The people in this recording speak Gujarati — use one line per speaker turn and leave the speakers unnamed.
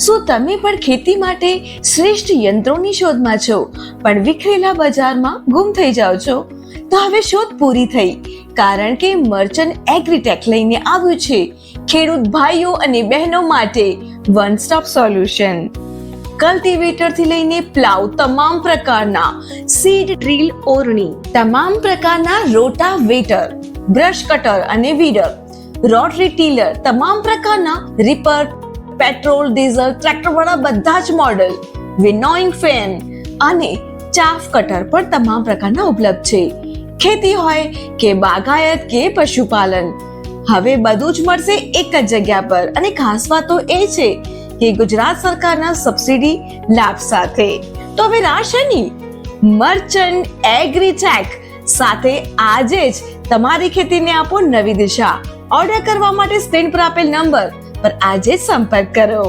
શું તમે પણ ખેતી માટે શ્રેષ્ઠ યંત્રોની શોધમાં છો પણ વિખરેલા બજારમાં ગુમ થઈ જાઓ છો? તો હવે શોધ પૂરી થઈ, કારણ કે મર્ચન્ટ એગ્રીટેક લઈને આવ્યું છે ખેડૂત ભાઈઓ અને બહેનો માટે વન સ્ટોપ સોલ્યુશન. કલ્ટિવેટર થી લઈને પ્લાવ, તમામ પ્રકારના સીડ ડ્રીલ, ઓરણી, તમામ પ્રકારના રોટાવેટર, બ્રશ કટર અને વીડર, રોટરી ટીલર, તમામ પ્રકારના રીપર, પેટ્રોલ, ડીઝલ, ટ્રેક્ટર વાળા બધા જ મોડેલ, વિનોઇંગ ફેન અને ચાફ કટર પણ તમામ પ્રકારના ઉપલબ્ધ છે. ખેતી હોય કે બાગાયત કે પશુપાલન, હવે બધું જ મળશે એક જ જગ્યા પર. અને ખાસ વાત તો એ છે કે ગુજરાત સરકારના સબસિડી લાભ સાથે. તો હવે રાહ શેની? મર્ચન્ટ એગ્રીટેક સાથે આજે જ તમારી ખેતીને આપો નવી દિશા. ઓર્ડર કરવા માટે સ્ક્રીન પર આપેલ નંબર પર આજે જ સંપર્ક કરો.